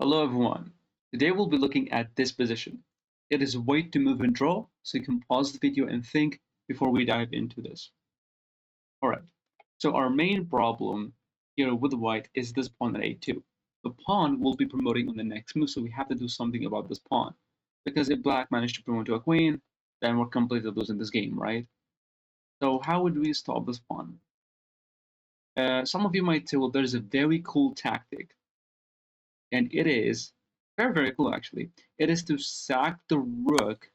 Hello everyone. Today we'll be looking at this position. It is a way to move and draw, so you can pause the video and think before we dive into this. Alright, so our main problem here with white is this pawn at a2. The pawn will be promoting on the next move, so we have to do something about this pawn. Because if black managed to promote to a queen, then we're completely losing this game, right? So how would we stop this pawn? Some of you might say, well, there's a very cool tactic, and it is very, very cool actually. It is to sack the rook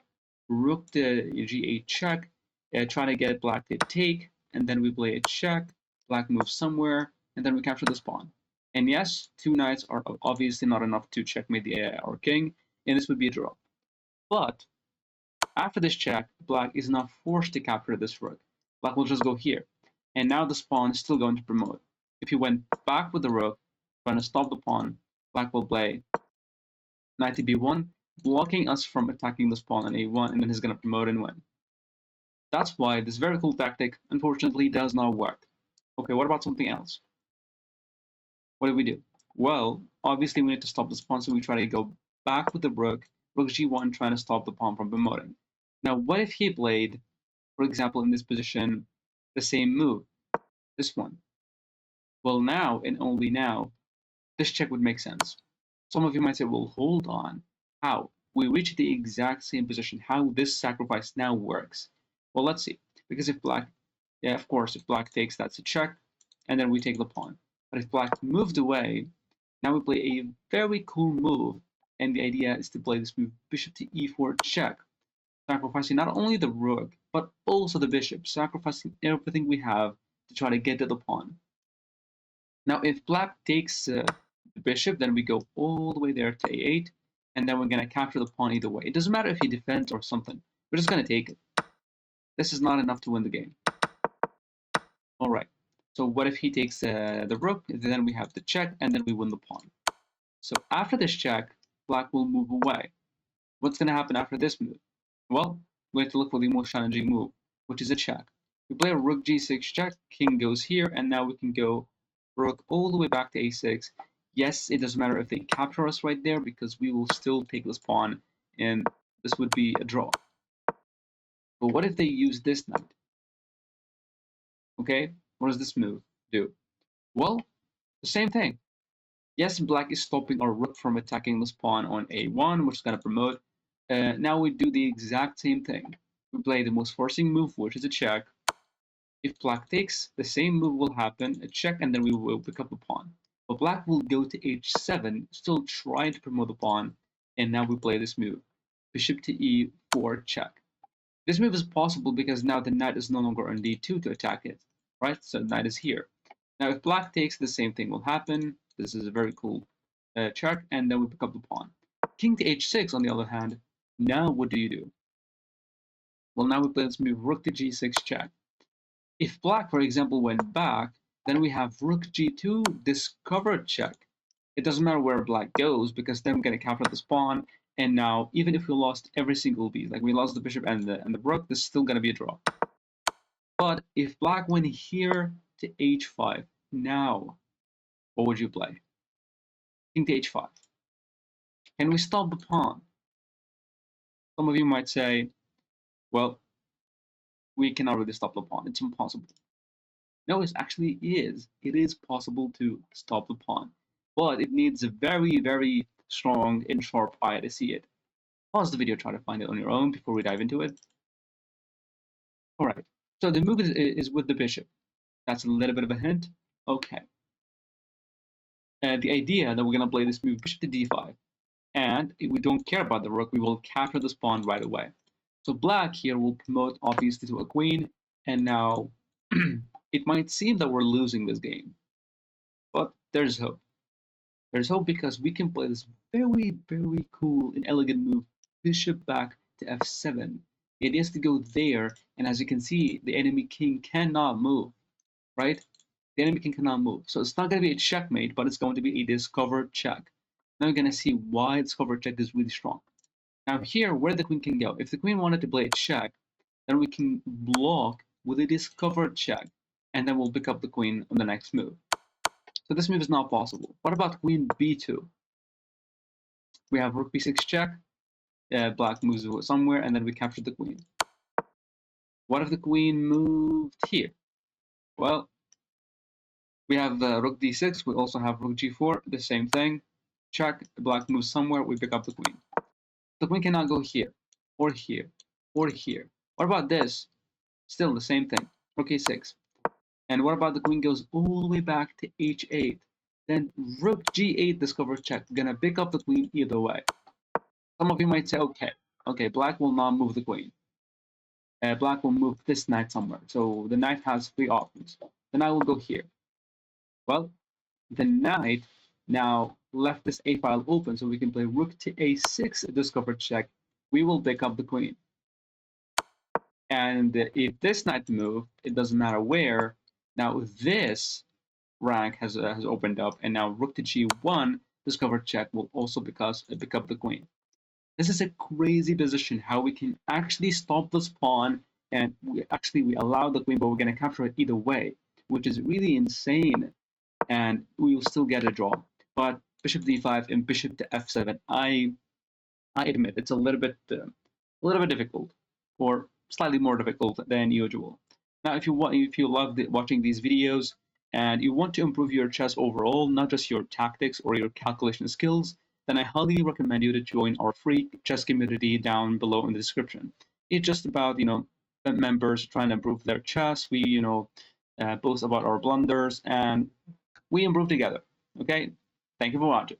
to g8 check, trying to get black to take, and then we play a check, black moves somewhere, and then we capture this pawn. And yes, two knights are obviously not enough to checkmate our king, and this would be a draw. But after this check, black is not forced to capture this rook. Black will just go here, and now this pawn is still going to promote. If he went back with the rook, trying to stop the pawn, black will play knight to b1, blocking us from attacking this pawn on a1, and then he's going to promote and win. That's why this very cool tactic, unfortunately, does not work. Okay, what about something else? What do we do? Well, obviously we need to stop this pawn, so we try to go back with the rook g1, trying to stop the pawn from promoting. Now, what if he played, for example, in this position, the same move, this one? Well, now, and only now, this check would make sense. Some of you might say, well, hold on. How? We reach the exact same position. How this sacrifice now works? Well, let's see. Because if black, yeah, of course, if black takes, that's a check, and then we take the pawn. But if black moved away, now we play a very cool move, and the idea is to play this move, bishop to e4 check, sacrificing not only the rook, but also the bishop, sacrificing everything we have to try to get to the pawn. Now, if black takes the bishop, then we go all the way there to a8, and then we're going to capture the pawn either way. It doesn't matter if he defends or something. We're just going to take it. This is not enough to win the game. All right. So what if he takes the rook? Then we have the check, and then we win the pawn. So after this check, black will move away. What's going to happen after this move? Well, we have to look for the most challenging move, which is a check. We play a rook g6 check, king goes here, and now we can go rook all the way back to a6. Yes, it doesn't matter if they capture us right there, because we will still take this pawn, and this would be a draw. But what if they use this knight? Okay, what does this move do? Well, the same thing. Yes, black is stopping our rook from attacking this pawn on a1, which is going to promote. Now we do the exact same thing. We play the most forcing move, which is a check. If black takes, the same move will happen, a check, and then we will pick up the pawn. But black will go to h7, still trying to promote the pawn, and now we play this move, bishop to e4 check. This move is possible because now the knight is no longer on d2 to attack it, right? So the knight is here. Now if black takes, the same thing will happen. This is a very cool check, and then we pick up the pawn. King to h6, on the other hand, now what do? Well, now we play this move, rook to g6 check. If black, for example, went back, then we have rook g2, discover check. It doesn't matter where black goes, because then we're going to capture this pawn, and now, even if we lost every single piece, like we lost the bishop and the rook, this is still going to be a draw. But if black went here to h5, now, what would you play? King to h5. Can we stop the pawn? Some of you might say, well, we cannot really stop the pawn. It's impossible. No, it actually is. It is possible to stop the pawn, but it needs a very, very strong and sharp eye to see it. Pause the video, try to find it on your own before we dive into it. All right, so the move is with the bishop. That's a little bit of a hint. Okay. The idea that we're going to play this move, bishop to d5, and if we don't care about the rook, we will capture this pawn right away. So black here will promote obviously to a queen, and now it might seem that we're losing this game, but there's hope. There's hope because we can play this very, very cool and elegant move, bishop back to f7. It is to go there, and as you can see, the enemy king cannot move, right? The enemy king cannot move. So it's not going to be a checkmate, but it's going to be a discovered check. Now you're going to see why discovered check is really strong. Now here, where the queen can go. If the queen wanted to play a check, then we can block with a discovered check, and then we'll pick up the queen on the next move. So this move is not possible. What about queen b2? We have rook b6 check, black moves somewhere, and then we capture the queen. What if the queen moved here? Well, we have rook d6, we also have rook g4, the same thing. Check, black moves somewhere, we pick up the queen. The queen cannot go here, or here, or here. What about this? Still the same thing, rook a6. And what about the queen goes all the way back to h8? Then rook g8 discovers check, gonna pick up the queen either way. Some of you might say, okay, black will not move the queen. Black will move this knight somewhere. So the knight has three options. The knight will go here. Well, the knight now left this a file open, so we can play rook to a6, discover check. We will pick up the queen. And if this knight move, it doesn't matter where. Now this rank has opened up, and now rook to g1, discover check will also pick up the queen. This is a crazy position, how we can actually stop this pawn, and we allow the queen, but we're going to capture it either way, which is really insane, and we will still get a draw. But bishop d5 and bishop to f7, I admit it's a little bit difficult, or slightly more difficult than usual. Now, if you love watching these videos and you want to improve your chess overall, not just your tactics or your calculation skills, then I highly recommend you to join our free chess community down below in the description. It's just about members trying to improve their chess. We boast about our blunders and we improve together. Okay, thank you for watching.